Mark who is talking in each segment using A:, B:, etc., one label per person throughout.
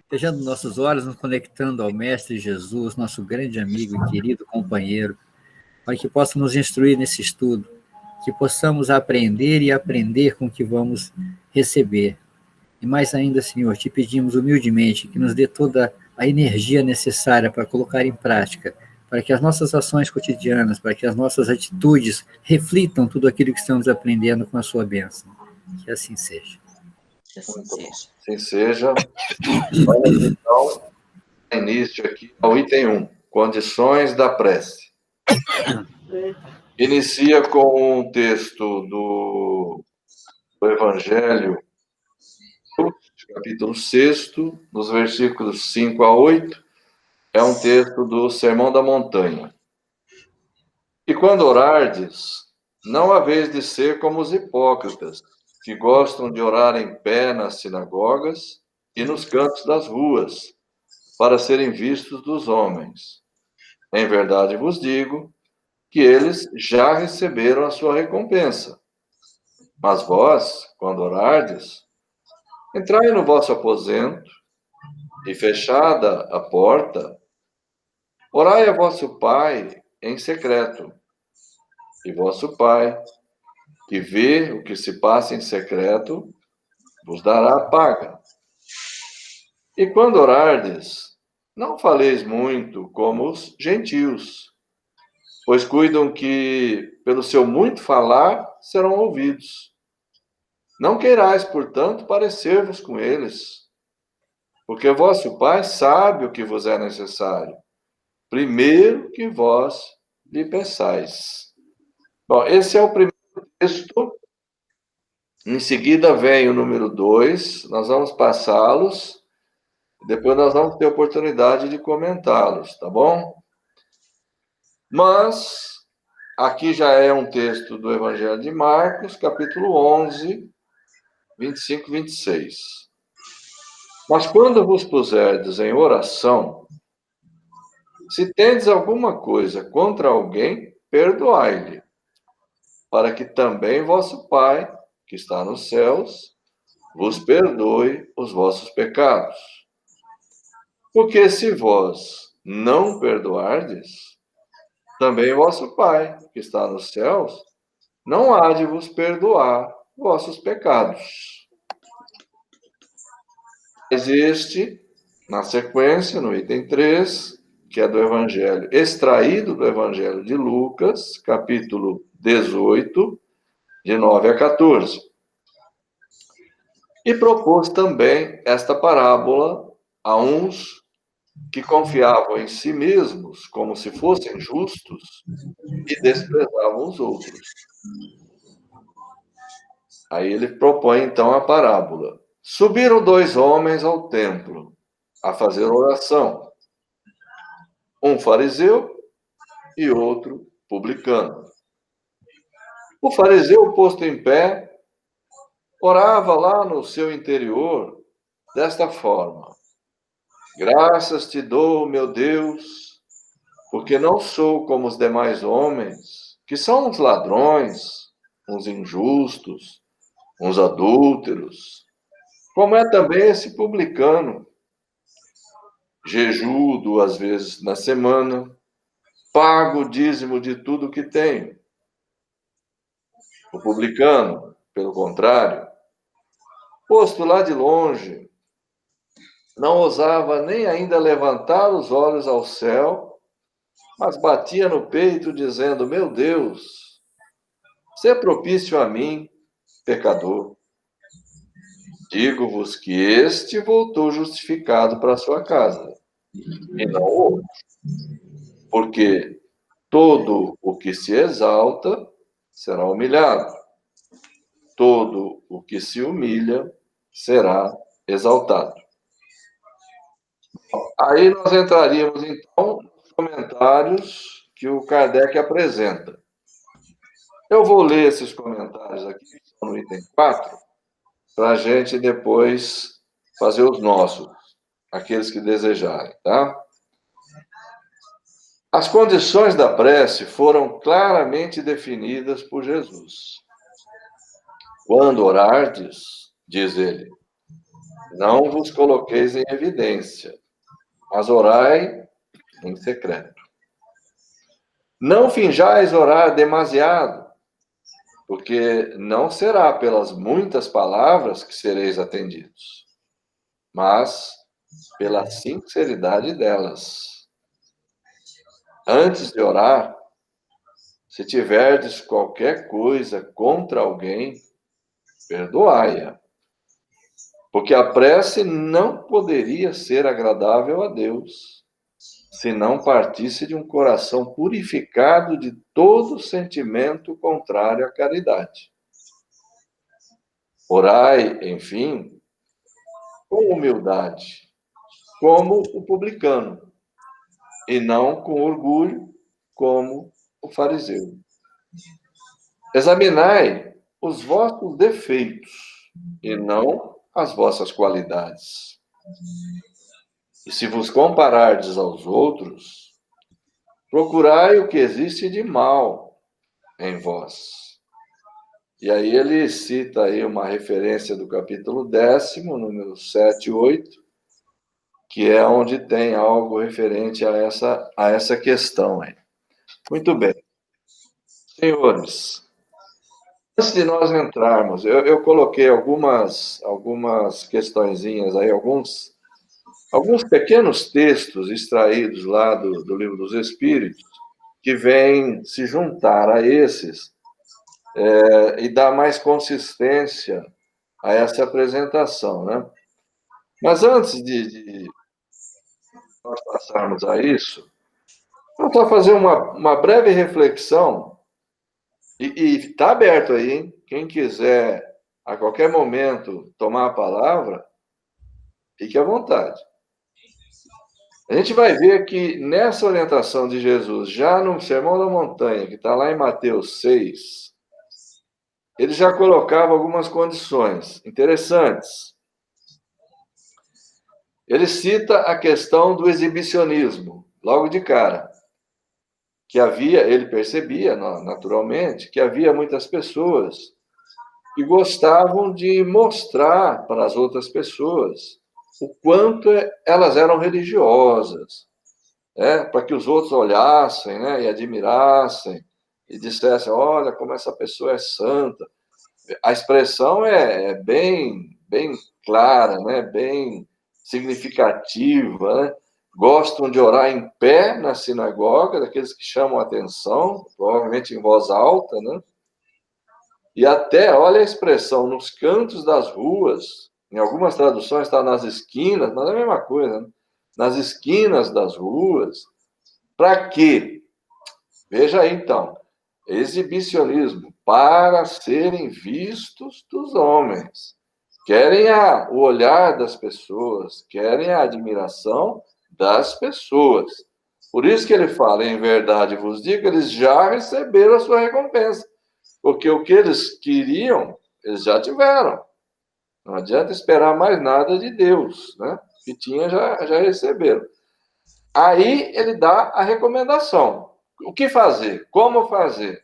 A: fechando nossos olhos, nos conectando ao Mestre Jesus, nosso grande amigo e querido companheiro, para que possa nos instruir nesse estudo, que possamos aprender e aprender com o que vamos receber. E mais ainda, Senhor, te pedimos humildemente que nos dê toda a energia necessária para colocar em prática, para que as nossas ações cotidianas, para que as nossas atitudes reflitam tudo aquilo que estamos aprendendo com a sua bênção. Que assim seja.
B: Que assim seja.
C: Assim seja. Vamos, então, início aqui ao item 1, condições da prece. Inicia com um texto do Evangelho, capítulo 6, nos versículos 5 a 8, é um texto do Sermão da Montanha. E quando orardes, não haveis de ser como os hipócritas, que gostam de orar em pé nas sinagogas e nos cantos das ruas, para serem vistos dos homens. Em verdade vos digo que eles já receberam a sua recompensa. Mas vós, quando orardes, entrai no vosso aposento e, fechada a porta, orai a vosso Pai em secreto. E vosso Pai, que vê o que se passa em secreto, vos dará a paga. E quando orardes, não faleis muito como os gentios, pois cuidam que, pelo seu muito falar, serão ouvidos. Não queirais, portanto, parecer-vos com eles, porque vosso Pai sabe o que vos é necessário, primeiro que vós lhe peçais. Bom, esse é o primeiro texto. Em seguida vem o número 2, nós vamos passá-los, depois nós vamos ter oportunidade de comentá-los, tá bom? Mas aqui já é um texto do Evangelho de Marcos, capítulo 11, 25 e 26. Mas quando vos puserdes em oração, se tendes alguma coisa contra alguém, perdoai-lhe, para que também vosso Pai, que está nos céus, vos perdoe os vossos pecados. Porque se vós não perdoardes, também vosso Pai, que está nos céus, não há de vos perdoar vossos pecados. Existe, na sequência, no item 3, que é do Evangelho, extraído do Evangelho de Lucas, capítulo 18, de 9 a 14. E propôs também esta parábola a uns que confiavam em si mesmos como se fossem justos e desprezavam os outros. Aí ele propõe, então, a parábola. Subiram 2 homens ao templo a fazer oração. Um fariseu e outro publicano. O fariseu, posto em pé, orava lá no seu interior desta forma: graças te dou, meu Deus, porque não sou como os demais homens, que são uns ladrões, uns injustos, uns adúlteros, como é também esse publicano. Jejuo 2 vezes na semana, pago o dízimo de tudo que tenho. O publicano, pelo contrário, posto lá de longe, não ousava nem ainda levantar os olhos ao céu, mas batia no peito, dizendo: meu Deus, sê propício a mim, pecador. Digo-vos que este voltou justificado para sua casa, e não o outro. Porque todo o que se exalta será humilhado. Todo o que se humilha será exaltado. Aí nós entraríamos, então, nos comentários que o Kardec apresenta. Eu vou ler esses comentários aqui, que estão no item 4, para a gente depois fazer os nossos, aqueles que desejarem, tá? As condições da prece foram claramente definidas por Jesus. Quando orardes, diz ele, não vos coloqueis em evidência, mas orai em secreto. Não finjais orar demasiado, porque não será pelas muitas palavras que sereis atendidos, mas pela sinceridade delas. Antes de orar, se tiverdes qualquer coisa contra alguém, perdoai-a, porque a prece não poderia ser agradável a Deus, se não partisse de um coração purificado de todo sentimento contrário à caridade. Orai, enfim, com humildade, como o publicano, e não com orgulho, como o fariseu. Examinai os vossos defeitos, e não as vossas qualidades. E se vos comparardes aos outros, procurai o que existe de mal em vós. E aí ele cita aí uma referência do capítulo 10º, número 7 e 8, que é onde tem algo referente a essa questão aí. Muito bem. Senhores, antes de nós entrarmos, eu coloquei algumas questõezinhas aí, alguns pequenos textos extraídos lá do Livro dos Espíritos, que vêm se juntar a esses e dar mais consistência a essa apresentação, né? Mas antes de nós passarmos a isso, vamos só fazer uma breve reflexão, e está aberto aí, hein? Quem quiser, a qualquer momento, tomar a palavra, fique à vontade. A gente vai ver que nessa orientação de Jesus, já no Sermão da Montanha, que está lá em Mateus 6, ele já colocava algumas condições interessantes. Ele cita a questão do exibicionismo, logo de cara. Que havia, ele percebia, naturalmente, que havia muitas pessoas que gostavam de mostrar para as outras pessoas o quanto elas eram religiosas, para que os outros olhassem, né, e admirassem, e dissessem, olha como essa pessoa é santa. A expressão é bem clara, né, bem significativa, né? Gostam de orar em pé na sinagoga, daqueles que chamam a atenção, provavelmente em voz alta, né? E até, olha a expressão, nos cantos das ruas, em algumas traduções está nas esquinas, mas é a mesma coisa, né? Nas esquinas das ruas. Para quê? Veja aí, então. Exibicionismo, para serem vistos dos homens. Querem o olhar das pessoas, querem a admiração das pessoas. Por isso que ele fala, em verdade vos digo, eles já receberam a sua recompensa. Porque o que eles queriam, eles já tiveram. Não adianta esperar mais nada de Deus, né? O que tinha, já receberam. Aí ele dá a recomendação. O que fazer? Como fazer?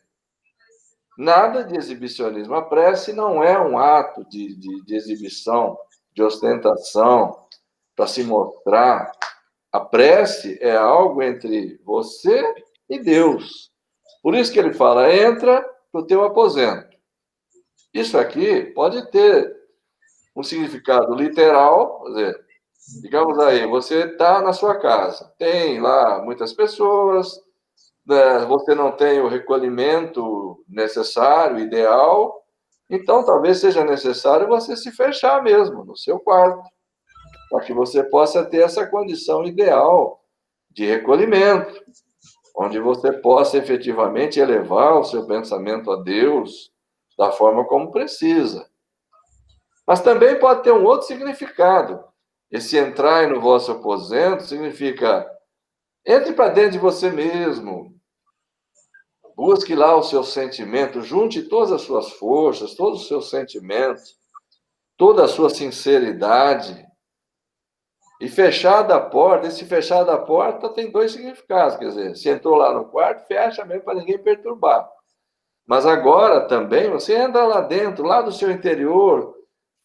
C: Nada de exibicionismo. A prece não é um ato de exibição, de ostentação, para se mostrar. A prece é algo entre você e Deus. Por isso que ele fala, entra para o teu aposento. Isso aqui pode ter um significado literal, quer dizer, digamos aí, você está na sua casa, tem lá muitas pessoas, você não tem o recolhimento necessário, ideal, então talvez seja necessário você se fechar mesmo no seu quarto, para que você possa ter essa condição ideal de recolhimento, onde você possa efetivamente elevar o seu pensamento a Deus da forma como precisa. Mas também pode ter um outro significado. Esse entrar no vosso aposento significa entre para dentro de você mesmo, busque lá os seus sentimentos, junte todas as suas forças, todos os seus sentimentos, toda a sua sinceridade. E fechada a porta, esse fechar da porta tem dois significados, quer dizer, se entrou lá no quarto, fecha mesmo para ninguém perturbar. Mas agora também, você entra lá dentro, lá do seu interior,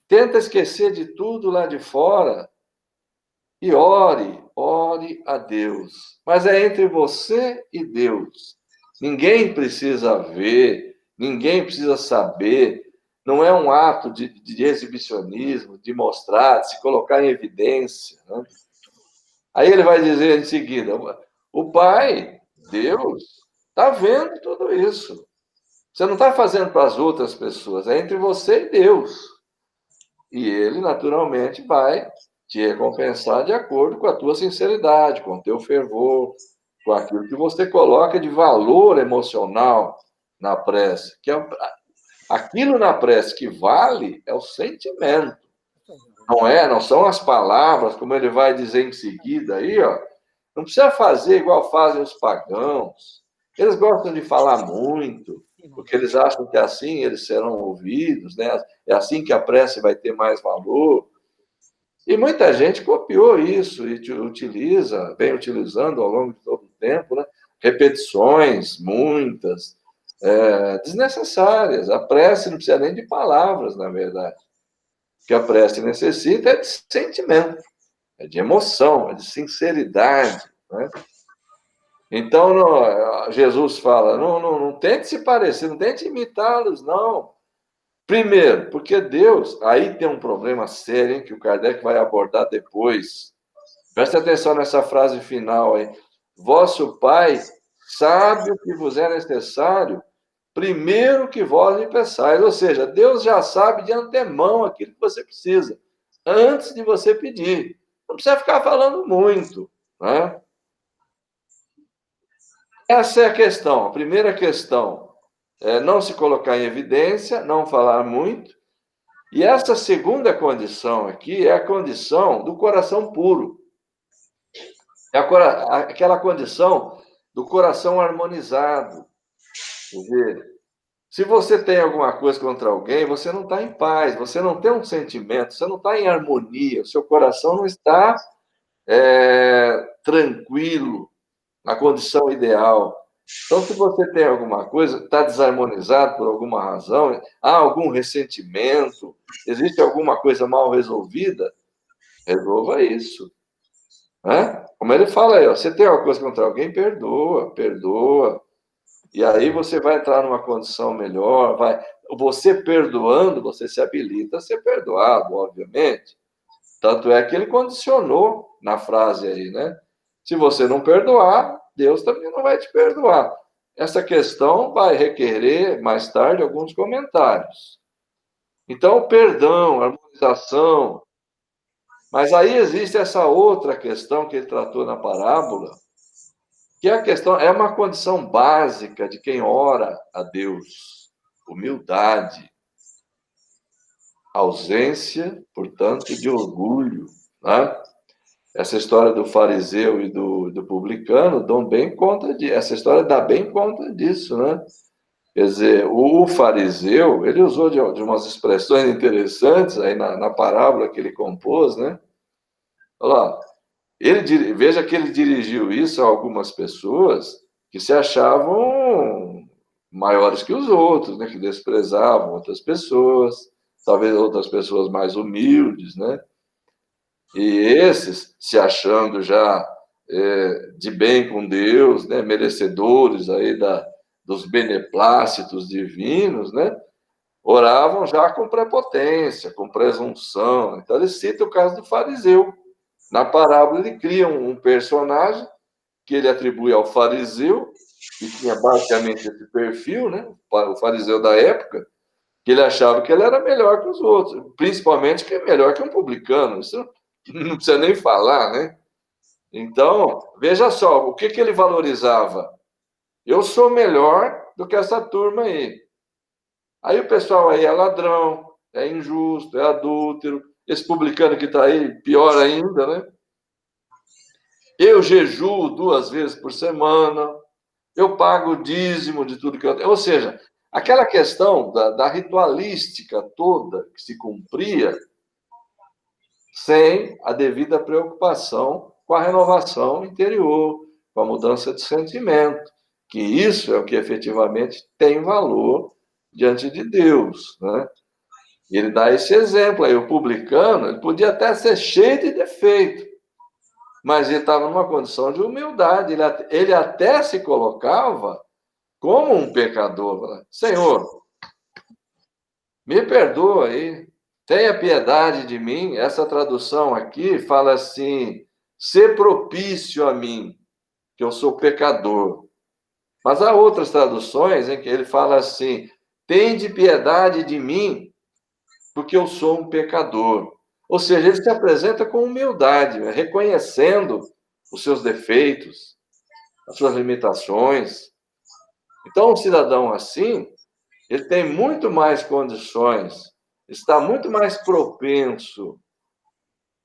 C: Tenta esquecer de tudo lá de fora e ore a Deus. Mas é entre você e Deus. Ninguém precisa ver, ninguém precisa saber. Não é um ato de exibicionismo, de mostrar, de se colocar em evidência, né? Aí ele vai dizer em seguida: o Pai, Deus, está vendo tudo isso. Você não está fazendo para as outras pessoas, é entre você e Deus. E ele, naturalmente, vai te recompensar de acordo com a tua sinceridade, com o teu fervor, com aquilo que você coloca de valor emocional na prece. Aquilo na prece que vale é o sentimento. Não são as palavras, como ele vai dizer em seguida aí, ó. Não precisa fazer igual fazem os pagãos. Eles gostam de falar muito, porque eles acham que assim eles serão ouvidos, né? É assim que a prece vai ter mais valor. E muita gente copiou isso e vem utilizando ao longo de todo o tempo, né? Repetições, muitas, desnecessárias. A prece não precisa nem de palavras, na verdade. O que a prece necessita é de sentimento, é de emoção, é de sinceridade, né? Então, Jesus fala, não tente se parecer, não tente imitá-los, não. Primeiro, porque Deus, aí tem um problema sério, hein, que o Kardec vai abordar depois. Preste atenção nessa frase final aí. Vosso Pai sabe o que vos é necessário, primeiro que vós lhe peçais. Ou seja, Deus já sabe de antemão aquilo que você precisa, antes de você pedir. Não precisa ficar falando muito, né? Essa é a questão, a primeira questão. É não se colocar em evidência, não falar muito. E essa segunda condição aqui é a condição do coração puro. É aquela condição do coração harmonizado. Quer dizer, se você tem alguma coisa contra alguém, você não está em paz, você não tem um sentimento, você não está em harmonia, o seu coração não está tranquilo, na condição ideal. Então, se você tem alguma coisa, está desarmonizado por alguma razão, há algum ressentimento, existe alguma coisa mal resolvida, resolva isso. Né? Como ele fala aí, ó, você tem alguma coisa contra alguém, perdoa. E aí você vai entrar numa condição melhor, você perdoando, você se habilita a ser perdoado, obviamente. Tanto é que ele condicionou na frase aí, né? Se você não perdoar, Deus também não vai te perdoar. Essa questão vai requerer, mais tarde, alguns comentários. Então, perdão, harmonização. Mas aí existe essa outra questão que ele tratou na parábola, que é uma condição básica de quem ora a Deus. Humildade. Ausência, portanto, de orgulho, né? Essa história do fariseu e do publicano dão bem conta disso. Essa história dá bem conta disso, né? Quer dizer, o fariseu, ele usou de umas expressões interessantes aí na parábola que ele compôs, né? Olha lá, veja que ele dirigiu isso a algumas pessoas que se achavam maiores que os outros, né? Que desprezavam outras pessoas, talvez outras pessoas mais humildes, né? E esses, se achando já de bem com Deus, né, merecedores aí dos beneplácitos divinos, né, oravam já com prepotência, com presunção. Então, ele cita o caso do fariseu. Na parábola, ele cria um personagem que ele atribui ao fariseu, que tinha basicamente esse perfil, né, o fariseu da época, que ele achava que ele era melhor que os outros, principalmente que é melhor que um publicano. Isso não precisa nem falar, né? Então, veja só, o que ele valorizava? Eu sou melhor do que essa turma aí. Aí o pessoal aí é ladrão, é injusto, é adúltero, esse publicano que está aí, pior ainda, né? Eu jejuo 2 vezes por semana, eu pago o dízimo de tudo que eu tenho. Ou seja, aquela questão da ritualística toda que se cumpria sem a devida preocupação com a renovação interior, com a mudança de sentimento, que isso é o que efetivamente tem valor diante de Deus, né? E ele dá esse exemplo aí. O publicano, ele podia até ser cheio de defeito, mas ele estava numa condição de humildade. Ele até se colocava como um pecador. Senhor, me perdoa aí, tenha piedade de mim. Essa tradução aqui fala assim, ser propício a mim, que eu sou pecador. Mas há outras traduções em que ele fala assim, tende piedade de mim, porque eu sou um pecador. Ou seja, ele se apresenta com humildade, reconhecendo os seus defeitos, as suas limitações. Então, um cidadão assim, ele tem muito mais condições, está muito mais propenso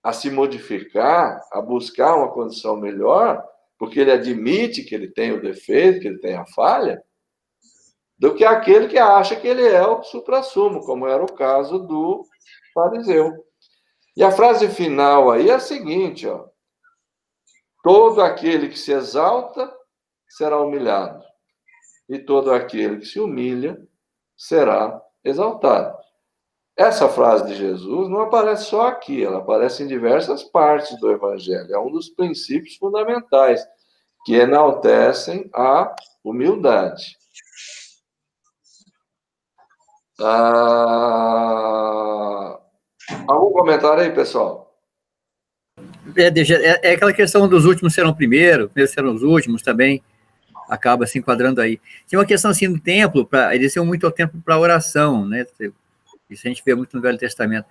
C: a se modificar, a buscar uma condição melhor, porque ele admite que ele tem o defeito, que ele tem a falha, do que aquele que acha que ele é o suprassumo, como era o caso do fariseu. E a frase final aí é a seguinte, ó. Todo aquele que se exalta será humilhado, e todo aquele que se humilha será exaltado. Essa frase de Jesus não aparece só aqui, ela aparece em diversas partes do Evangelho. É um dos princípios fundamentais que enaltecem a humildade. Algum comentário aí, pessoal?
A: É aquela questão dos últimos serão primeiro serão os últimos também, acaba se enquadrando aí. Tem uma questão assim do templo, eles iam muito ao templo para oração, né? Isso a gente vê muito no Velho Testamento.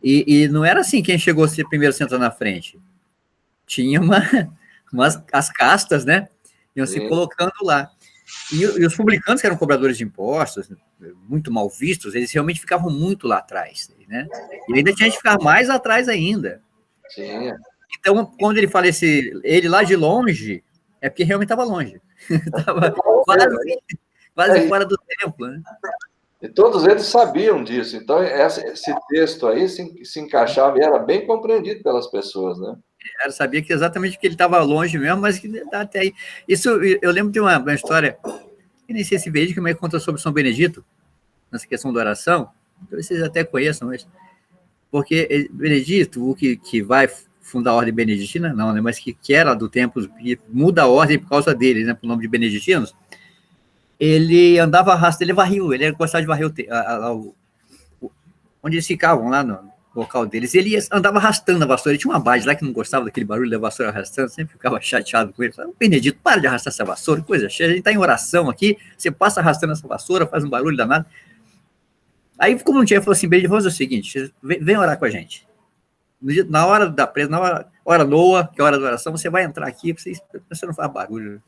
A: E não era assim quem chegou a ser primeiro senta na frente. Tinha as castas, né? Iam se colocando lá. E os publicanos, que eram cobradores de impostos, muito mal vistos, eles realmente ficavam muito lá atrás, né? E ainda tinha que ficar mais atrás ainda.
C: Sim.
A: Então, quando ele fala ele lá de longe, é porque realmente estava longe. Estava quase fora do templo, né?
C: E todos eles sabiam disso. Então, esse texto aí se encaixava e era bem compreendido pelas pessoas, né?
A: Eu sabia que exatamente que ele estava longe mesmo, mas que até aí. Isso, eu lembro de uma história, que nem sei se vejo, que me conta sobre São Benedito, nessa questão da oração. Talvez vocês até conheçam, mas. Porque Benedito, o que vai fundar a ordem beneditina, não, né? Mas que era do templo, que muda a ordem por causa dele, né? Por nome de beneditinos. Ele andava arrastando, ele varriu, ele gostava de varrer onde eles ficavam, lá no local deles. Ele andava arrastando a vassoura. Ele tinha uma base lá que não gostava daquele barulho da vassoura arrastando, sempre ficava chateado com ele. Falava, Benedito, para de arrastar essa vassoura, coisa cheia. A gente está em oração aqui, você passa arrastando essa vassoura, faz um barulho danado. Aí, como não tinha, falou assim: Benedito, vamos fazer o seguinte, vem orar com a gente. Na hora da presa, na hora Noa, que é a hora da oração, você vai entrar aqui, você não faz barulho.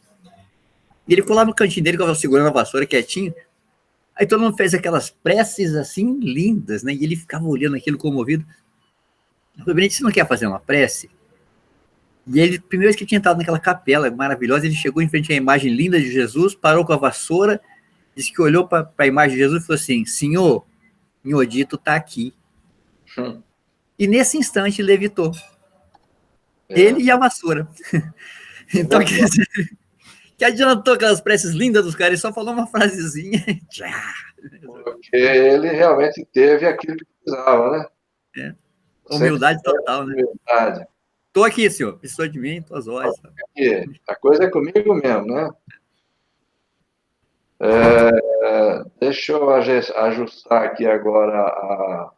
A: E ele ficou lá no cantinho dele, segurando a vassoura, quietinho. Aí todo mundo fez aquelas preces assim, lindas, né? E ele ficava olhando aquilo comovido. Eu falei, Benedito, você não quer fazer uma prece? E ele, primeira vez que tinha entrado naquela capela maravilhosa, ele chegou em frente à imagem linda de Jesus, parou com a vassoura, disse que olhou para a imagem de Jesus e falou assim: Senhor, Inhodito está aqui. E nesse instante levitou. Ele e a vassoura. Então, quer dizer, que adiantou aquelas preces lindas dos caras, ele só falou uma frasezinha.
C: Porque ele realmente teve aquilo que precisava, né?
A: É. Humildade total, né?
C: Humildade.
A: Estou aqui, senhor. Precisou de mim, tuas ordens.
C: A coisa é comigo mesmo, né? Deixa eu ajustar aqui agora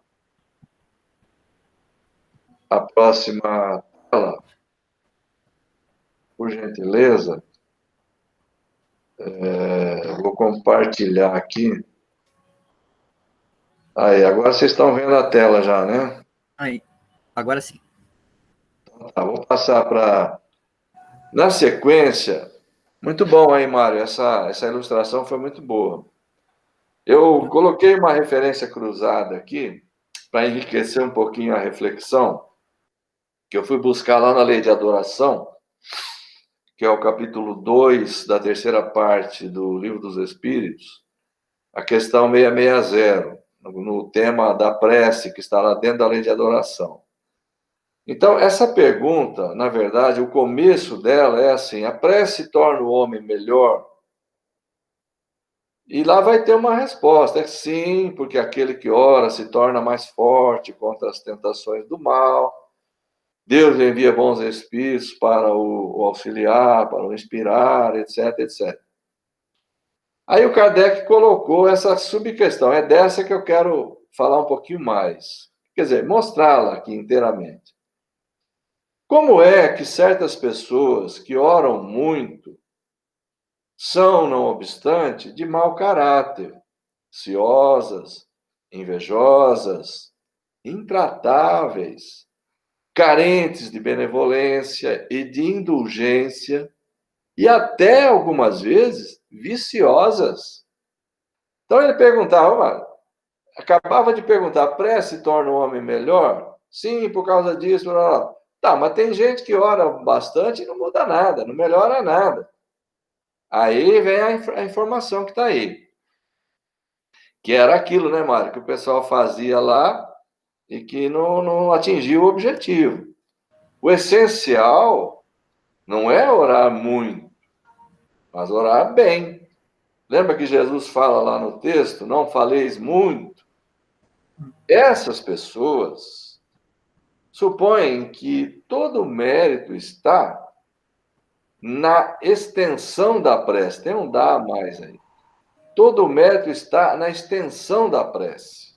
C: a próxima tela, por gentileza. Vou compartilhar aqui. Aí, agora vocês estão vendo a tela já, né?
A: Aí, agora sim.
C: Então, tá, vou passar para... Na sequência, muito bom aí, Mário, essa ilustração foi muito boa. Eu coloquei uma referência cruzada aqui, para enriquecer um pouquinho a reflexão, que eu fui buscar lá na Lei de Adoração, que é o capítulo 2 da terceira parte do Livro dos Espíritos, a questão 660, no tema da prece, que está lá dentro da Lei de Adoração. Então, essa pergunta, na verdade, o começo dela é assim: a prece torna o homem melhor? E lá vai ter uma resposta. É sim, porque aquele que ora se torna mais forte contra as tentações do mal. Deus envia bons espíritos para o auxiliar, para o inspirar, etc, etc. Aí o Kardec colocou essa subquestão. É dessa que eu quero falar um pouquinho mais. Quer dizer, mostrá-la aqui inteiramente. Como é que certas pessoas que oram muito são, não obstante, de mau caráter, ciosas, invejosas, intratáveis, carentes de benevolência e de indulgência, e até algumas vezes viciosas? Então ele perguntava, acabava de perguntar, a prece torna o homem melhor? Sim, por causa disso. Blá, blá, blá. Tá, mas tem gente que ora bastante e não muda nada, não melhora nada. Aí vem a informação que está aí. Que era aquilo, né, Mário, que o pessoal fazia lá e que não atingiu o objetivo. O essencial não é orar muito, mas orar bem. Lembra que Jesus fala lá no texto, não faleis muito? Essas pessoas supõem que todo o mérito está na extensão da prece. Tem um dá a mais aí. Todo o mérito está na extensão da prece.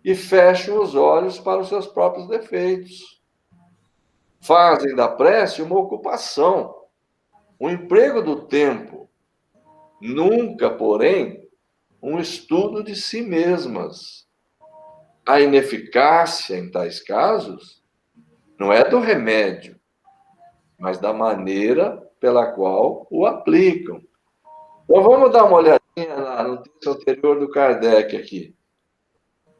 C: E fecham os olhos para os seus próprios defeitos. Fazem da prece uma ocupação, um emprego do tempo. Nunca, porém, um estudo de si mesmas. A ineficácia, em tais casos, não é do remédio, mas da maneira pela qual o aplicam. Então, vamos dar uma olhadinha no texto anterior do Kardec aqui.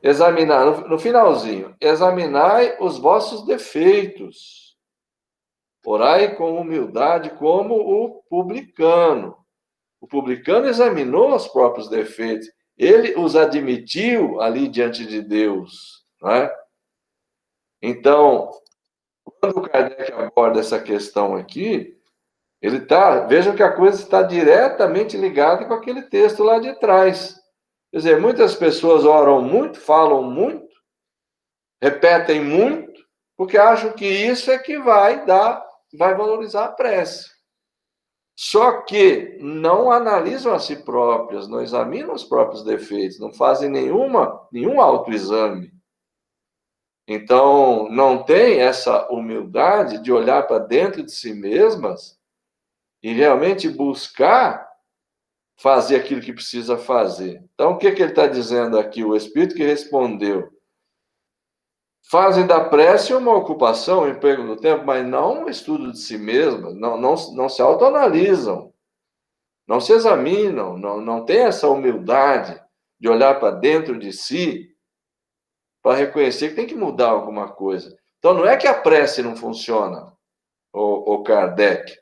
C: Examinar, no finalzinho, examinai os vossos defeitos. Orai com humildade como o publicano. O publicano examinou os próprios defeitos. Ele os admitiu ali diante de Deus. Não é? Então, quando o Kardec aborda essa questão aqui, vejam que a coisa está diretamente ligada com aquele texto lá de trás. Quer dizer, muitas pessoas oram muito, falam muito, repetem muito, porque acham que isso é que vai valorizar a prece. Só que não analisam a si próprias, não examinam os próprios defeitos, não fazem nenhum autoexame. Então, não tem essa humildade de olhar para dentro de si mesmas e realmente buscar fazer aquilo que precisa fazer. Então, o que ele está dizendo aqui? O Espírito que respondeu: fazem da prece uma ocupação, um emprego do tempo, mas não um estudo de si mesmas, não se autoanalisam, não se examinam, não tem essa humildade de olhar para dentro de si para reconhecer que tem que mudar alguma coisa. Então, não é que a prece não funciona, o Kardec.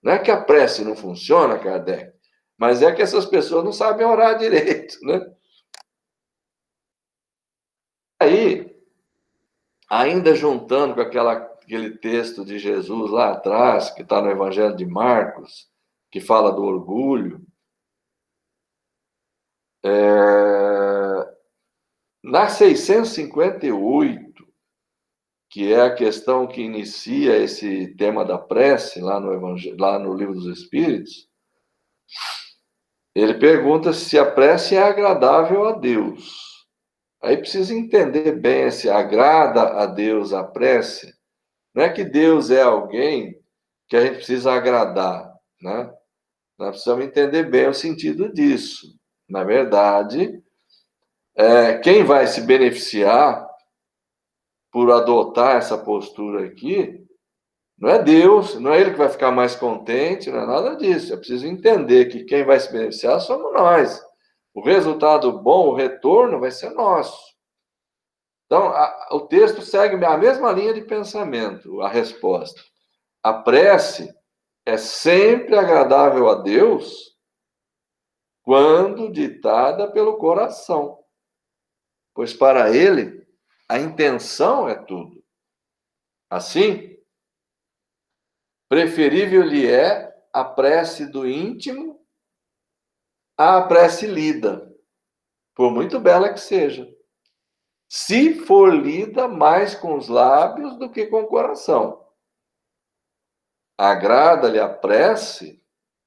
C: Não é que a prece não funciona, Kardec, mas é que essas pessoas não sabem orar direito, né? Aí, ainda juntando com aquele texto de Jesus lá atrás, que está no Evangelho de Marcos, que fala do orgulho, na 658, que é a questão que inicia esse tema da prece, lá no Livro dos Espíritos, ele pergunta se a prece é agradável a Deus. Aí precisa entender bem se agrada a Deus a prece. Não é que Deus é alguém que a gente precisa agradar, né? Nós precisamos entender bem o sentido disso. Na verdade, quem vai se beneficiar por adotar essa postura aqui não é Deus, não é ele que vai ficar mais contente, não é nada disso. É preciso entender que quem vai se beneficiar somos nós. O resultado bom, o retorno vai ser nosso. Então, o texto segue a mesma linha de pensamento, a resposta. A prece é sempre agradável a Deus quando ditada pelo coração, pois para ele a intenção é tudo. Assim, preferível lhe é a prece do íntimo a prece lida, por muito bela que seja. Se for lida mais com os lábios do que com o coração. Agrada-lhe a prece,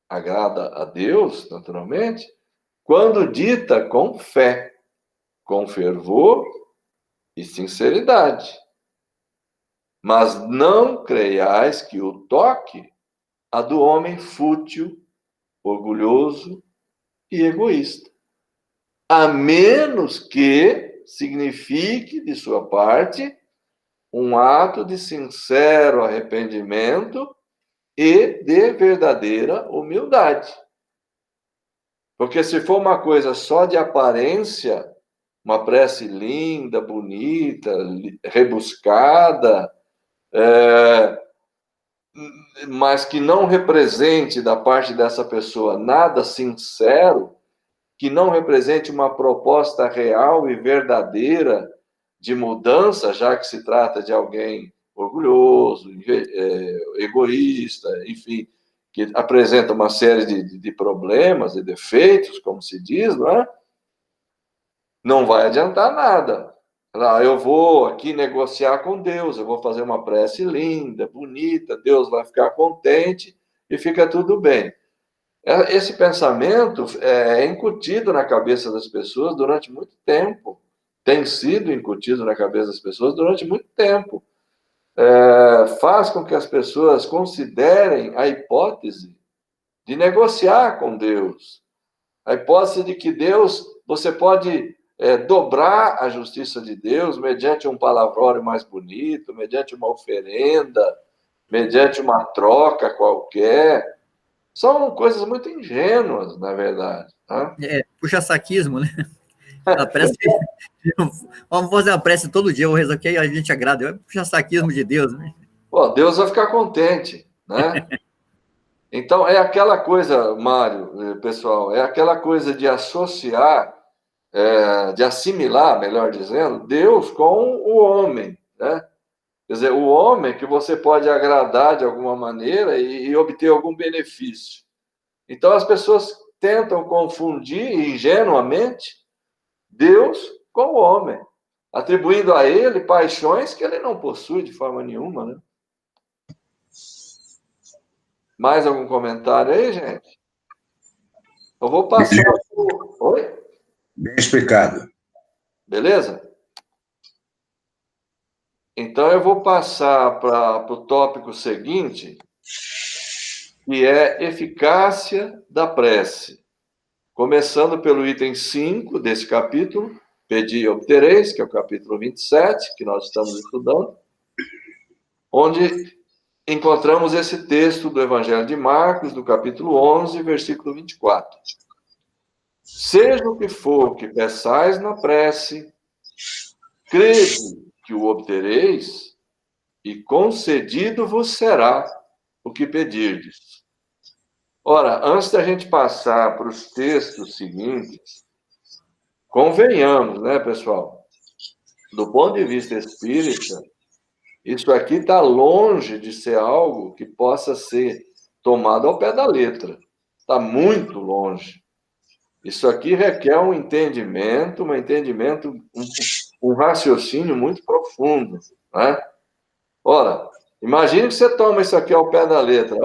C: agrada a Deus, naturalmente, quando dita com fé, com fervor e sinceridade. Mas não creiais que o toque a do homem fútil, orgulhoso e egoísta. A menos que signifique, de sua parte, um ato de sincero arrependimento e de verdadeira humildade. Porque se for uma coisa só de aparência, uma prece linda, bonita, rebuscada, mas que não represente da parte dessa pessoa nada sincero, que não represente uma proposta real e verdadeira de mudança, já que se trata de alguém orgulhoso, egoísta, enfim, que apresenta uma série de problemas e defeitos, como se diz, não é? Não vai adiantar nada. Eu vou aqui negociar com Deus, eu vou fazer uma prece linda, bonita, Deus vai ficar contente e fica tudo bem. Esse pensamento é incutido na cabeça das pessoas durante muito tempo. Tem sido incutido na cabeça das pessoas durante muito tempo. Faz com que as pessoas considerem a hipótese de negociar com Deus. A hipótese de que Deus, você pode dobrar a justiça de Deus mediante um palavrório mais bonito, mediante uma oferenda, mediante uma troca qualquer. São coisas muito ingênuas, na verdade. Né?
A: Puxa-saquismo, né? A prece, vamos fazer uma prece todo dia, vou rezar que a gente agrada. É puxa-saquismo de Deus, né?
C: Pô, Deus vai ficar contente, né? Então, é aquela coisa, Mário, pessoal, é aquela coisa de associar, de assimilar, melhor dizendo, Deus com o homem, né? Quer dizer, o homem que você pode agradar de alguma maneira e obter algum benefício. Então, as pessoas tentam confundir ingenuamente Deus com o homem, atribuindo a ele paixões que ele não possui de forma nenhuma, né? Mais algum comentário aí, gente? Eu vou passar por... Oi?
B: Bem explicado.
C: Beleza? Então, eu vou passar para o tópico seguinte, que é eficácia da prece. Começando pelo item 5 desse capítulo, Pedi e obtereis, que é o capítulo 27, que nós estamos estudando, onde encontramos esse texto do Evangelho de Marcos, do capítulo 11, versículo 24. Seja o que for que peçais na prece, crede que o obtereis, e concedido vos será o que pedirdes. Ora, antes da gente passar para os textos seguintes, convenhamos, né, pessoal? Do ponto de vista espírita, isso aqui está longe de ser algo que possa ser tomado ao pé da letra. Está muito longe. Isso aqui requer um entendimento, um raciocínio muito profundo, né? Ora, imagine que você toma isso aqui ao pé da letra.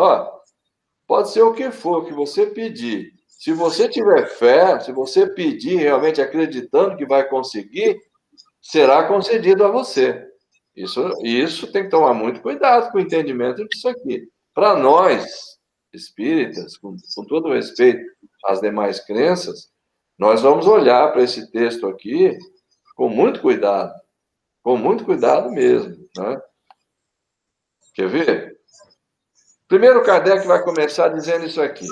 C: Pode ser o que for que você pedir. Se você tiver fé, se você pedir realmente acreditando que vai conseguir, será concedido a você. Isso tem que tomar muito cuidado com o entendimento disso aqui. Para nós, espíritas, com todo o respeito às demais crenças, nós vamos olhar para esse texto aqui com muito cuidado mesmo. Né? Quer ver? Primeiro, Kardec vai começar dizendo isso aqui.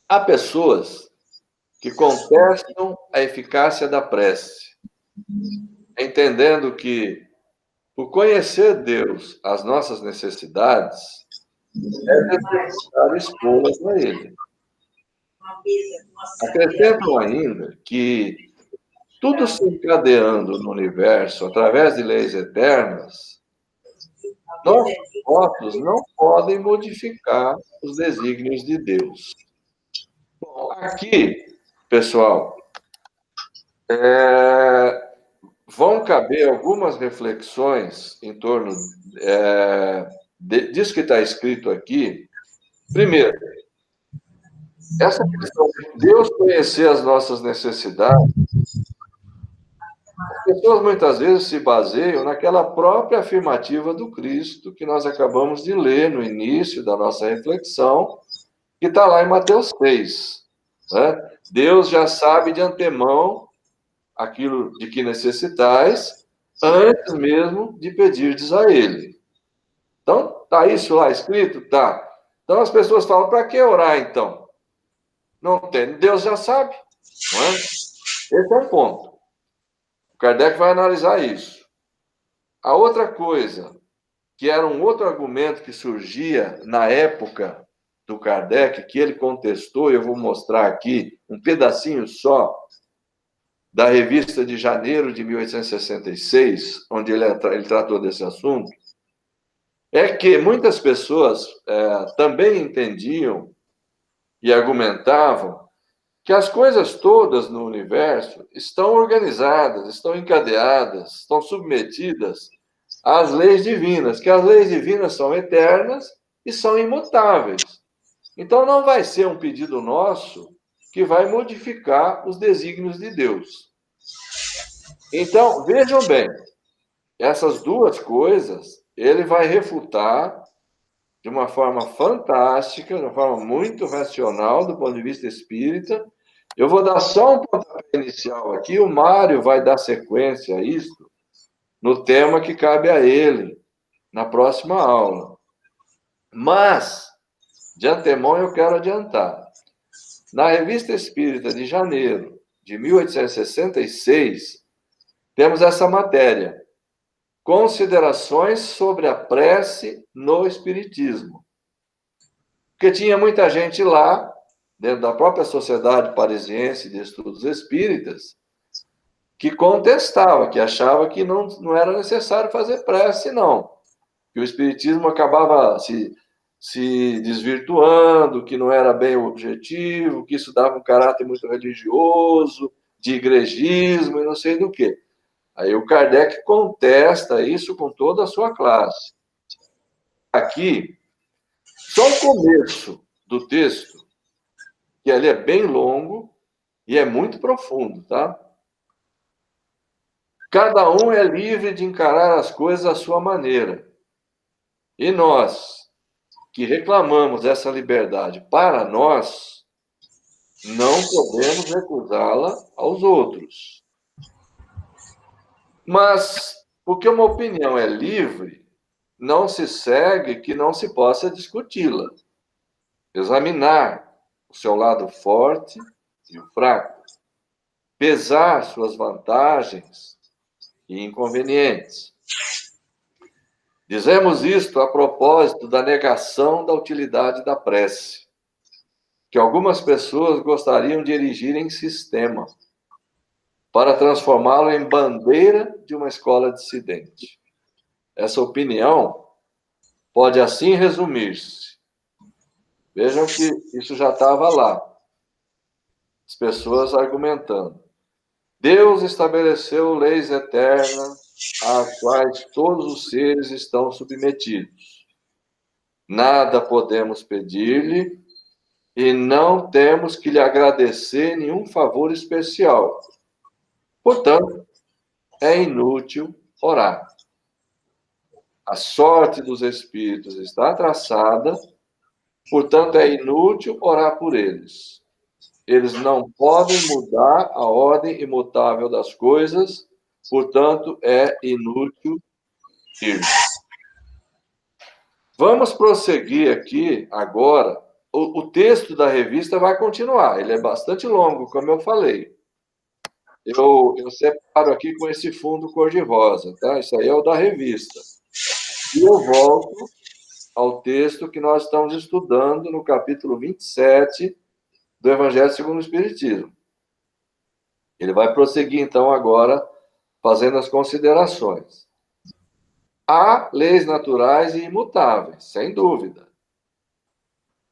C: Há pessoas que contestam a eficácia da prece, entendendo que, por conhecer Deus, as nossas necessidades, é necessário expô-las a Ele. Acrescentam ainda que tudo se encadeando no universo através de leis eternas, nossos votos não podem modificar os desígnios de Deus. Bom, aqui, pessoal, vão caber algumas reflexões em torno disso que está escrito aqui. Primeiro, essa questão de Deus conhecer as nossas necessidades, as pessoas muitas vezes se baseiam naquela própria afirmativa do Cristo que nós acabamos de ler no início da nossa reflexão, que está lá em Mateus 6. Né? Deus já sabe de antemão aquilo de que necessitais, antes mesmo de pedirdes a Ele. Então, está isso lá escrito? Tá. Então, as pessoas falam, para que orar, então? Não tem. Deus já sabe. Não é? Esse é um ponto. O Kardec vai analisar isso. A outra coisa, que era um outro argumento que surgia na época do Kardec, que ele contestou, eu vou mostrar aqui um pedacinho só, da revista de janeiro de 1866, onde ele tratou desse assunto, é que muitas pessoas também entendiam e argumentavam que as coisas todas no universo estão organizadas, estão encadeadas, estão submetidas às leis divinas, que as leis divinas são eternas e são imutáveis. Então, não vai ser um pedido nosso que vai modificar os desígnios de Deus. Então, vejam bem, essas duas coisas ele vai refutar de uma forma fantástica, de uma forma muito racional do ponto de vista espírita. Eu vou dar só um pontapé inicial aqui, o Mário vai dar sequência a isso no tema que cabe a ele na próxima aula. Mas, de antemão, eu quero adiantar. Na Revista Espírita de janeiro de 1866, temos essa matéria: Considerações sobre a prece no Espiritismo. Porque tinha muita gente lá, dentro da própria Sociedade Parisiense de Estudos Espíritas, que contestava, que achava que não era necessário fazer prece, não. Que o Espiritismo acabava se desvirtuando, que não era bem o objetivo, que isso dava um caráter muito religioso, de igrejismo e não sei do quê. Aí o Kardec contesta isso com toda a sua classe. Aqui, só o começo do texto, que ali é bem longo e é muito profundo, tá? Cada um é livre de encarar as coisas à sua maneira. E nós, que reclamamos essa liberdade para nós, não podemos recusá-la aos outros. Mas, porque uma opinião é livre, não se segue que não se possa discuti-la. Examinar o seu lado forte e o fraco. Pesar suas vantagens e inconvenientes. Dizemos isto a propósito da negação da utilidade da prece, que algumas pessoas gostariam de erigir em sistema, para transformá-lo em bandeira de uma escola dissidente. Essa opinião pode assim resumir-se. Vejam que isso já estava lá. As pessoas argumentando. Deus estabeleceu leis eternas às quais todos os seres estão submetidos. Nada podemos pedir-lhe e não temos que lhe agradecer nenhum favor especial. Portanto, é inútil orar. A sorte dos espíritos está traçada, portanto, é inútil orar por eles. Eles não podem mudar a ordem imutável das coisas, portanto, é inútil ir. Vamos prosseguir aqui agora. O texto da revista vai continuar, ele é bastante longo, como eu falei. Eu separo aqui com esse fundo cor-de-rosa, tá? Isso aí é o da revista. E eu volto ao texto que nós estamos estudando no capítulo 27 do Evangelho segundo o Espiritismo. Ele vai prosseguir, então, agora, fazendo as considerações. Há leis naturais e imutáveis, sem dúvida.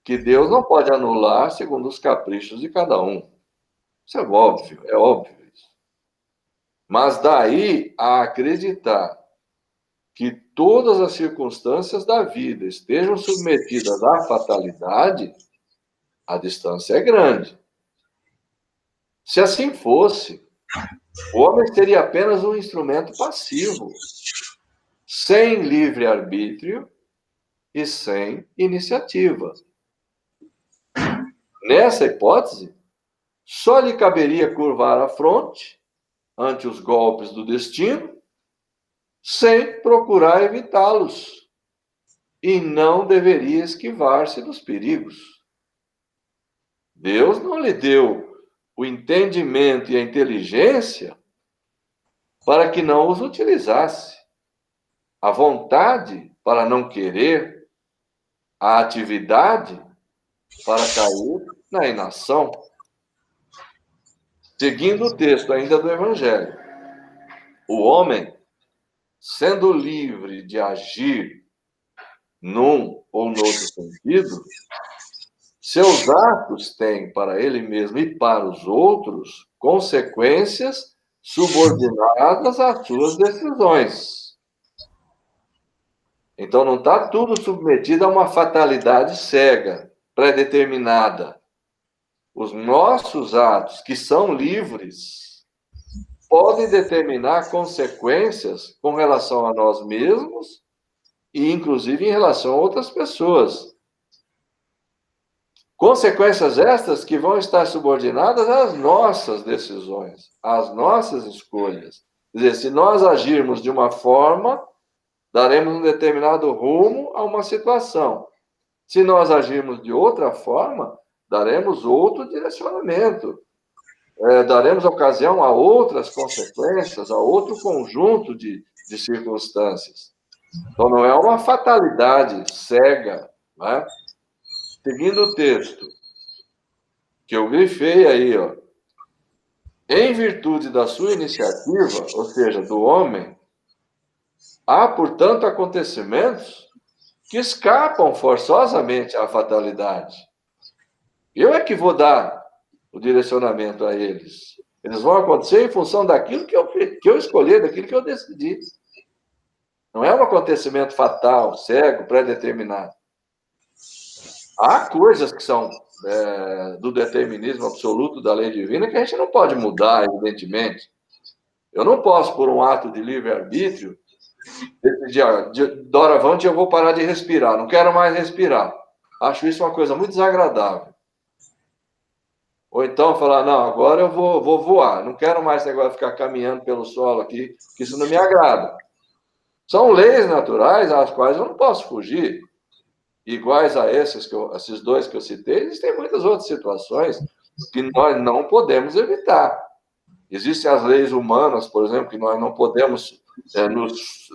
C: que Deus não pode anular segundo os caprichos de cada um. Isso é óbvio isso. Mas daí a acreditar que todas as circunstâncias da vida estejam submetidas à fatalidade, a distância é grande. Se assim fosse, o homem seria apenas um instrumento passivo, sem livre-arbítrio e sem iniciativa. Nessa hipótese, só lhe caberia curvar a fronte ante os golpes do destino, sem procurar evitá-los, e não deveria esquivar-se dos perigos. Deus não lhe deu o entendimento e a inteligência para que não os utilizasse. A vontade para não querer, a atividade para cair na inação. Seguindo o texto ainda do Evangelho, o homem, sendo livre de agir num ou no outro sentido, seus atos têm para ele mesmo e para os outros consequências subordinadas às suas decisões. Então não está tudo submetido a uma fatalidade cega, pré-determinada. Os nossos atos, que são livres, podem determinar consequências com relação a nós mesmos e, inclusive, em relação a outras pessoas. Consequências estas que vão estar subordinadas às nossas decisões, às nossas escolhas. Quer dizer, se nós agirmos de uma forma, daremos um determinado rumo a uma situação. Se nós agirmos de outra forma, daremos outro direcionamento. Daremos ocasião a outras consequências, a outro conjunto de circunstâncias. Então, não é uma fatalidade cega, não é? Seguindo o texto, que eu grifei aí, ó. Em virtude da sua iniciativa, ou seja, do homem, há, portanto, acontecimentos que escapam forçosamente à fatalidade. Eu é que vou dar o direcionamento a eles. Eles vão acontecer em função daquilo que eu escolhi, daquilo que eu decidi. Não é um acontecimento fatal, cego, pré-determinado. Há coisas que são do determinismo absoluto da lei divina que a gente não pode mudar, evidentemente. Eu não posso, por um ato de livre-arbítrio, decidir, de doravante eu vou parar de respirar, não quero mais respirar. Acho isso uma coisa muito desagradável. Ou então falar, não, agora eu vou voar, não quero mais esse negócio de ficar caminhando pelo solo aqui, que isso não me agrada. São leis naturais às quais eu não posso fugir. Iguais a esses dois que eu citei, existem muitas outras situações que nós não podemos evitar. Existem as leis humanas, por exemplo, que nós não podemos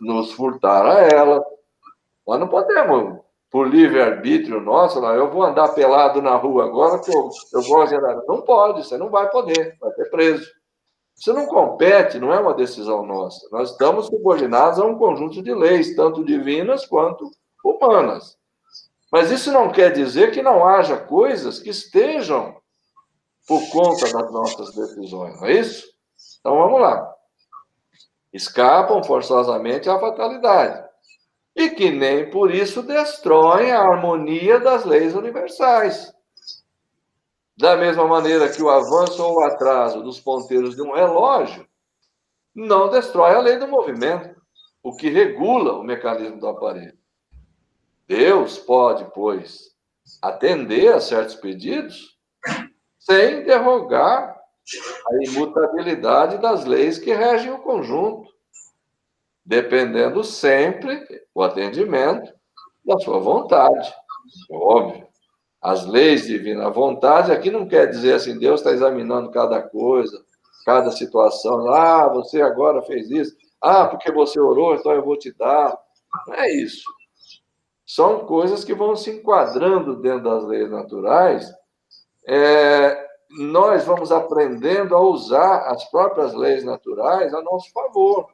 C: nos furtar a ela. Nós não podemos, por livre-arbítrio nosso, eu vou andar pelado na rua agora, porque eu gosto de andar. Não pode, você não vai poder, vai ser preso. Isso não compete, não é uma decisão nossa. Nós estamos subordinados a um conjunto de leis, tanto divinas quanto humanas. Mas isso não quer dizer que não haja coisas que estejam por conta das nossas decisões, não é isso? Então, vamos lá. Escapam forçosamente à fatalidade. E que nem por isso destroem a harmonia das leis universais. Da mesma maneira que o avanço ou o atraso dos ponteiros de um relógio não destrói a lei do movimento, o que regula o mecanismo do aparelho. Deus pode, pois, atender a certos pedidos sem derrogar a imutabilidade das leis que regem o conjunto, dependendo sempre o atendimento da sua vontade. Óbvio. As leis divinas, a vontade aqui não quer dizer assim, Deus está examinando cada coisa, cada situação. Ah, você agora fez isso. Ah, porque você orou, então eu vou te dar. Não é isso. São coisas que vão se enquadrando dentro das leis naturais. Nós vamos aprendendo a usar as próprias leis naturais a nosso favor.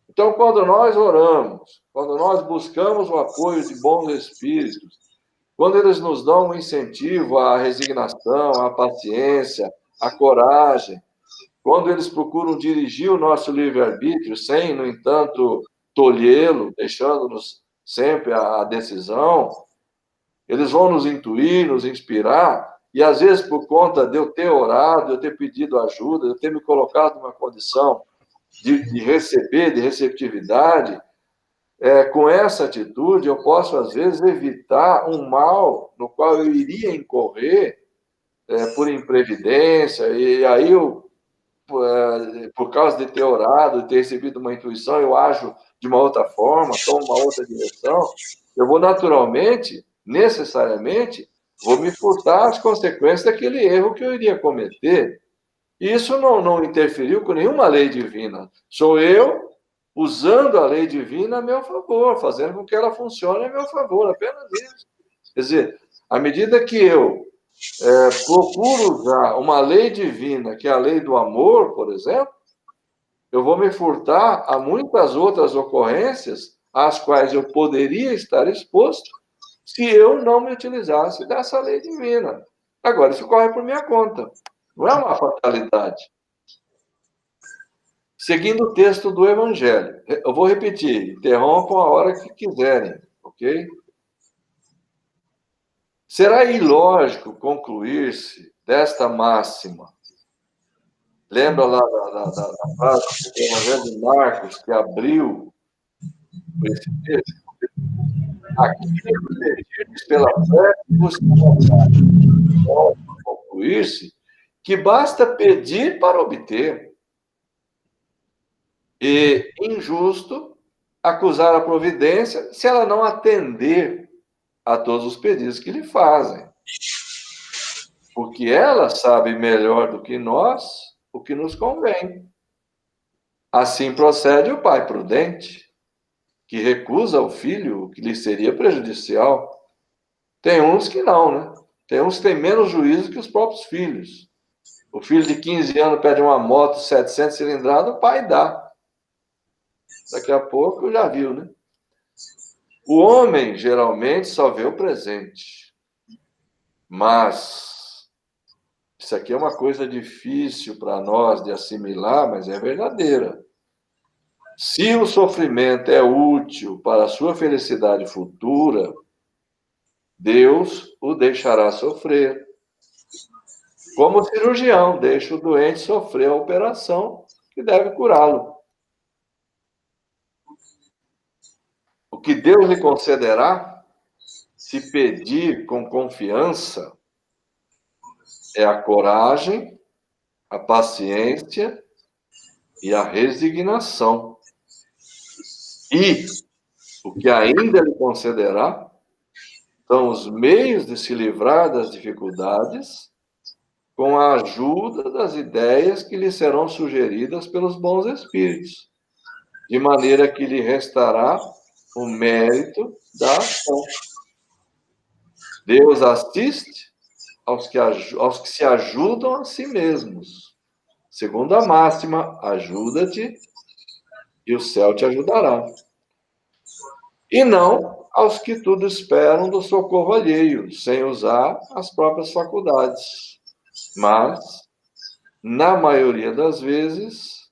C: Então, quando nós oramos, quando nós buscamos o apoio de bons espíritos, quando eles nos dão um incentivo à resignação, à paciência, à coragem, quando eles procuram dirigir o nosso livre-arbítrio sem, no entanto, tolhê-lo, deixando-nos sempre a decisão, eles vão nos intuir, nos inspirar, e às vezes por conta de eu ter orado, de eu ter pedido ajuda, de eu ter me colocado numa condição de receber, de receptividade, com essa atitude eu posso às vezes evitar um mal no qual eu iria incorrer por imprevidência, e aí eu, por causa de ter orado, de ter recebido uma intuição, eu ajo de uma outra forma, tomo uma outra direção, eu vou naturalmente, necessariamente, vou me furtar as consequências daquele erro que eu iria cometer. E isso não interferiu com nenhuma lei divina. Sou eu usando a lei divina a meu favor, fazendo com que ela funcione a meu favor, apenas isso. Quer dizer, à medida que eu procuro usar uma lei divina, que é a lei do amor, por exemplo, eu vou me furtar a muitas outras ocorrências às quais eu poderia estar exposto se eu não me utilizasse dessa lei divina. Agora, isso corre por minha conta. Não é uma fatalidade. Seguindo o texto do Evangelho. Eu vou repetir, interrompam a hora que quiserem, ok? Será ilógico concluir-se desta máxima. Lembra lá da frase do Evangelho de Marcos, que abriu esse texto? Aquilo que pedirdes pela fé vos será dado. Pode concluir-se que basta pedir para obter. E injusto acusar a providência se ela não atender a todos os pedidos que lhe fazem. Porque ela sabe melhor do que nós o que nos convém. Assim procede o pai prudente, que recusa ao filho o que lhe seria prejudicial. Tem uns que não, né? Tem uns que têm menos juízo que os próprios filhos. O filho de 15 anos pede uma moto 700 cilindradas, o pai dá. Daqui a pouco já viu, né? O homem, geralmente, só vê o presente. Mas isso aqui é uma coisa difícil para nós de assimilar, mas é verdadeira. Se o sofrimento é útil para a sua felicidade futura, Deus o deixará sofrer. Como o cirurgião deixa o doente sofrer a operação que deve curá-lo. O que Deus lhe concederá, se pedir com confiança, é a coragem, a paciência e a resignação. E o que ainda lhe concederá são os meios de se livrar das dificuldades com a ajuda das ideias que lhe serão sugeridas pelos bons espíritos, de maneira que lhe restará o mérito da ação. Deus assiste aos que se ajudam a si mesmos. Segundo a máxima, ajuda-te e o céu te ajudará. E não aos que tudo esperam do socorro alheio, sem usar as próprias faculdades. Mas, na maioria das vezes,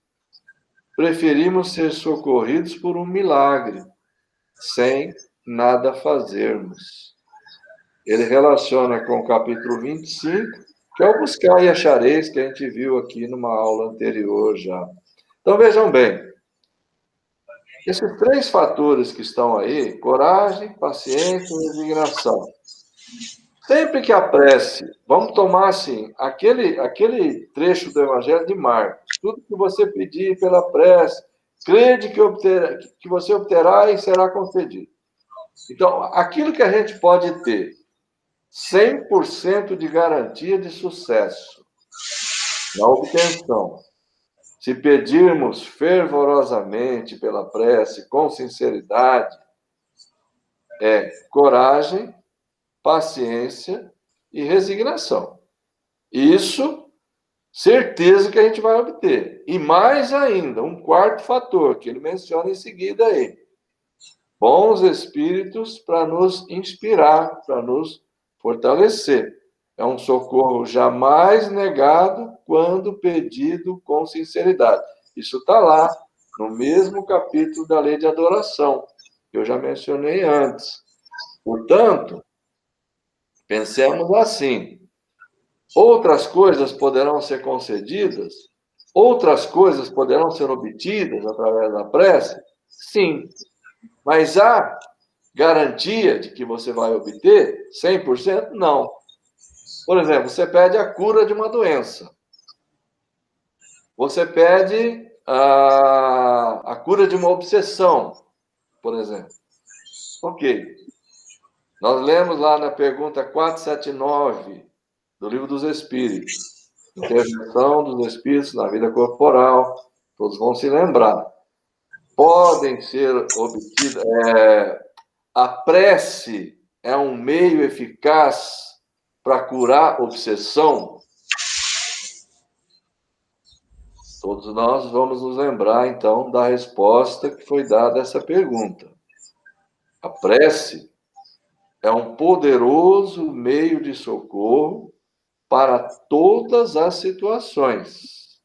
C: preferimos ser socorridos por um milagre, sem nada fazermos. Ele relaciona com o capítulo 25, que é o buscar e achareis, que a gente viu aqui numa aula anterior já. Então, vejam bem, esses 3 fatores que estão aí, coragem, paciência e resignação. Sempre que a prece, vamos tomar assim, aquele trecho do Evangelho de Marcos, tudo que você pedir pela prece, crede que você obterá e será concedido. Então, aquilo que a gente pode ter 100% de garantia de sucesso na obtenção, se pedirmos fervorosamente pela prece, com sinceridade, é coragem, paciência e resignação. Isso, certeza que a gente vai obter. E mais ainda, um quarto fator, que ele menciona em seguida aí. bons espíritos para nos inspirar, para nos fortalecer. É um socorro jamais negado quando pedido com sinceridade. Isso está lá, no mesmo capítulo da Lei de Adoração, que eu já mencionei antes. Portanto, pensemos assim: outras coisas poderão ser concedidas, outras coisas poderão ser obtidas através da prece? Sim, mas há garantia de que você vai obter 100%? Não. Por exemplo, você pede a cura de uma doença. Você pede a cura de uma obsessão, por exemplo. Ok. Nós lemos lá na pergunta 479 do Livro dos Espíritos. Intervenção dos espíritos na vida corporal. Todos vão se lembrar. Podem ser obtidas... a prece é um meio eficaz para curar obsessão? Todos nós vamos nos lembrar, então, da resposta que foi dada a essa pergunta. A prece é um poderoso meio de socorro para todas as situações.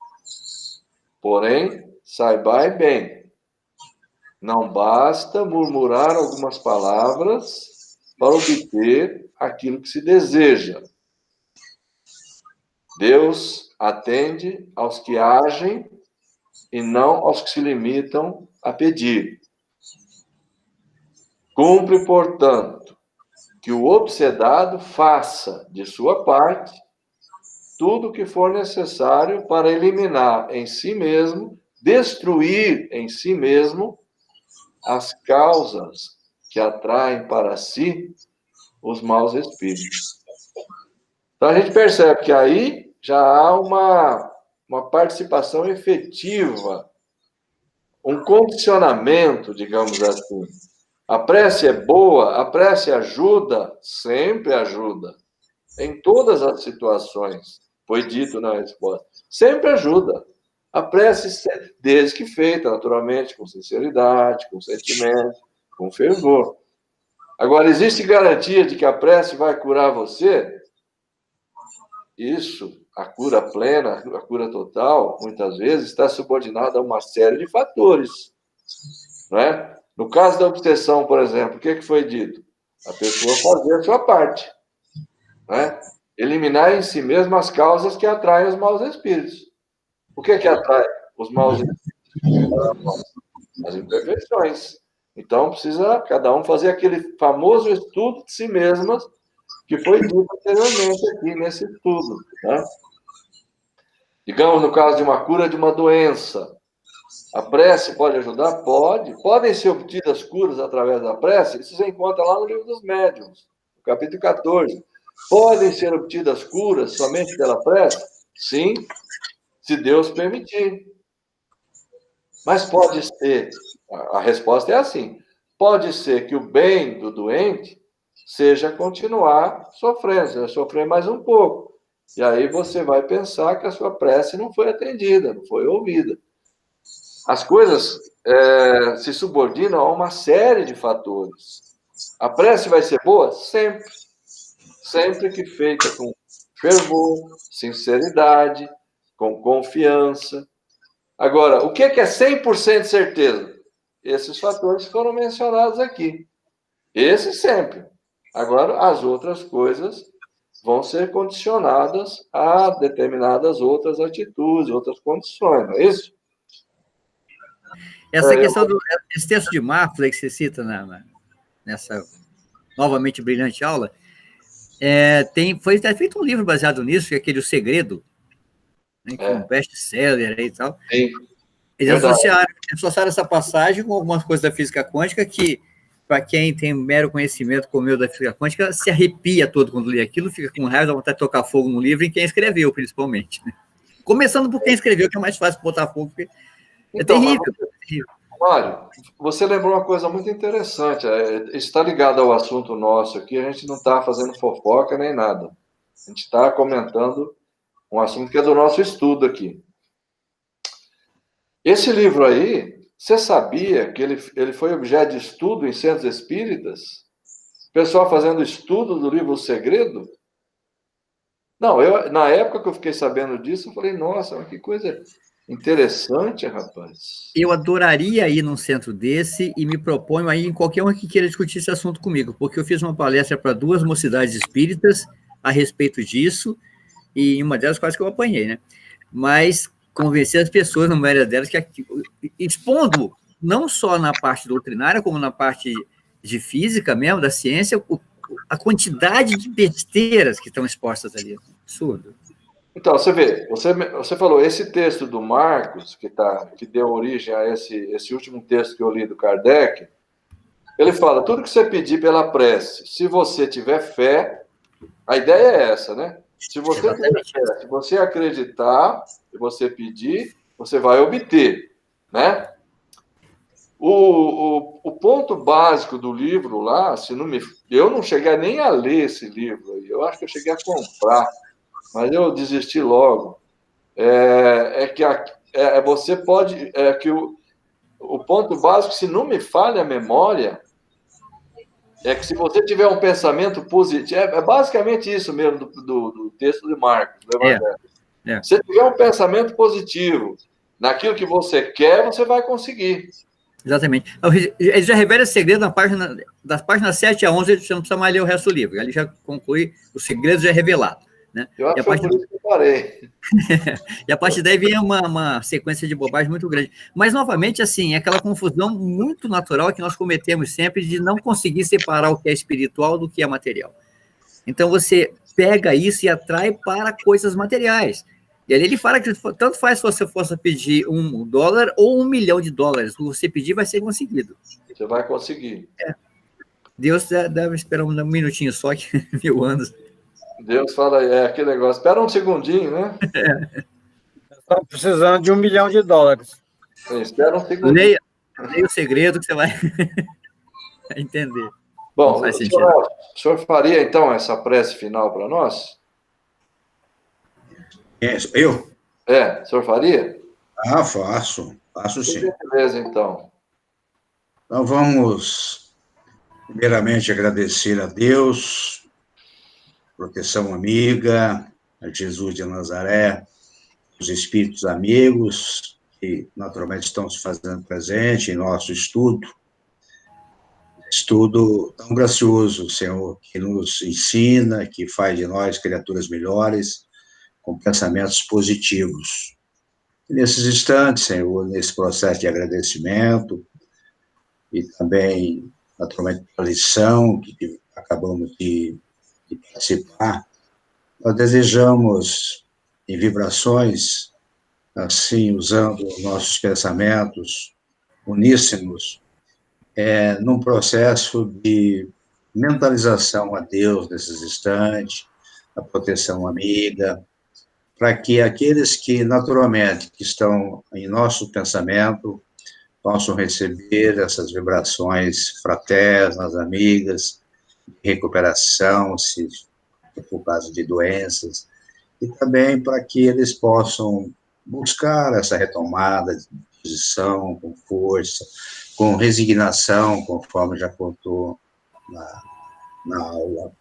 C: Porém, saibai bem, não basta murmurar algumas palavras para obter aquilo que se deseja. Deus atende aos que agem e não aos que se limitam a pedir. Cumpre, portanto, que o obsedado faça, de sua parte, tudo o que for necessário para eliminar em si mesmo, destruir em si mesmo, as causas que atraem para si os maus espíritos. Então, a gente percebe que aí já há uma participação efetiva, um condicionamento, digamos assim. A prece é boa, a prece ajuda, sempre ajuda, em todas as situações, foi dito na resposta, sempre ajuda. A prece, desde que feita, naturalmente, com sinceridade, com sentimento, com fervor. Agora, existe garantia de que a prece vai curar você? Isso, a cura plena, a cura total, muitas vezes está subordinada a uma série de fatores, não é? No caso da obsessão, por exemplo, o que foi dito? A pessoa fazer a sua parte, não é? Eliminar em si mesma as causas que atraem os maus espíritos. O que atrai os maus espíritos? As imperfeições. Então, precisa cada um fazer aquele famoso estudo de si mesmas que foi dito anteriormente aqui nesse estudo, né? Digamos, no caso de uma cura de uma doença, a prece pode ajudar? Pode. Podem ser obtidas curas através da prece? Isso você encontra lá no Livro dos Médiuns, no capítulo 14. Podem ser obtidas curas somente pela prece? Sim, se Deus permitir. Mas pode ser, a resposta é assim, pode ser que o bem do doente seja continuar sofrendo, seja sofrer mais um pouco. E aí você vai pensar que a sua prece não foi atendida, não foi ouvida. As coisas se subordinam a uma série de fatores. A prece vai ser boa? Sempre. Sempre que feita com fervor, sinceridade, com confiança. Agora, o que é 100% certeza? Esses fatores foram mencionados aqui. Esse sempre. Agora, as outras coisas vão ser condicionadas a determinadas outras atitudes, outras condições, não é isso?
A: Essa questão esse texto de Marcos aí que você cita nessa novamente brilhante aula, foi até feito um livro baseado nisso, que é aquele O Segredo, né, que foi um best-seller e tal.
C: Sim.
A: Eles associaram essa passagem com algumas coisas da física quântica que, para quem tem mero conhecimento como eu da física quântica, se arrepia todo quando lê aquilo, fica com raiva, dá vontade de tocar fogo no livro, e quem escreveu, principalmente. Né? Começando por quem escreveu, que é mais fácil botar fogo, porque
C: então,
A: terrível.
C: Mário, você lembrou uma coisa muito interessante. Está ligado ao assunto nosso aqui, a gente não está fazendo fofoca nem nada. A gente está comentando um assunto que é do nosso estudo aqui. Esse livro aí, você sabia que ele foi objeto de estudo em centros espíritas? Pessoal fazendo estudo do livro O Segredo? Não, na época que eu fiquei sabendo disso, eu falei, nossa, mas que coisa interessante, rapaz.
A: Eu adoraria ir num centro desse e me proponho aí em qualquer um que queira discutir esse assunto comigo, porque eu fiz uma palestra para 2 mocidades espíritas a respeito disso, e em uma delas quase que eu apanhei, né? Mas convencer as pessoas, na maioria delas, expondo não só na parte doutrinária, como na parte de física mesmo, da ciência, a quantidade de besteiras que estão expostas ali. Absurdo.
C: Então, você vê, você falou, esse texto do Marcos, que deu origem a esse último texto que eu li do Kardec, ele fala, tudo que você pedir pela prece, se você tiver fé, a ideia é essa, né? Se você tiver fé, se você acreditar, se você pedir, você vai obter, né? O ponto básico do livro lá, eu não cheguei nem a ler esse livro, eu acho que eu cheguei a comprar, mas eu desisti logo. Você pode. O ponto básico, se não me falha a memória, é que se você tiver um pensamento positivo, é basicamente isso mesmo do texto de Marcos, do Evangelho. Se você tiver um pensamento positivo naquilo que você quer, você vai conseguir.
A: Exatamente. Ele já revela esse segredo das páginas 7 a 11, você não precisa mais ler o resto do livro. Ele já conclui, o segredo já é revelado. Né?
C: Eu acho que foi por isso que eu parei.
A: E a partir daí vem uma sequência de bobagem muito grande. Mas, novamente, assim, é aquela confusão muito natural que nós cometemos sempre de não conseguir separar o que é espiritual do que é material. Então, você pega isso e atrai para coisas materiais. E ali ele fala que tanto faz se você fosse pedir $1 ou $1 milhão, o que você pedir vai ser conseguido.
C: Você vai conseguir.
A: Deus deve esperar um minutinho só, que 1000 anos.
C: Deus fala, aquele negócio, espera um segundinho, né?
D: Estamos precisando de $1 milhão.
C: Espera um segundinho.
A: Leia o segredo que você vai entender.
C: Bom, o senhor faria, então, essa prece final para nós?
B: Eu?
C: O senhor faria?
B: Faço sim.
C: Beleza, então.
B: Então, vamos, primeiramente, agradecer a Deus, proteção amiga, a Jesus de Nazaré, os espíritos amigos, que naturalmente estão se fazendo presente em nosso estudo tão gracioso, Senhor, que nos ensina, que faz de nós criaturas melhores, com pensamentos positivos. E nesses instantes, Senhor, nesse processo de agradecimento, e também, naturalmente, a lição que acabamos de participar, nós desejamos, em vibrações, assim, usando nossos pensamentos uníssonos, num processo de mentalização a Deus nesses instantes, a proteção amiga, para que aqueles que, naturalmente, que estão em nosso pensamento, possam receber essas vibrações fraternas, amigas, recuperação, se for caso de doenças, e também para que eles possam buscar essa retomada de posição, com força, com resignação, conforme já contou na aula.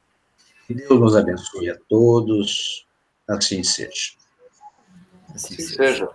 B: Que Deus nos abençoe a todos, assim seja.
C: Assim seja.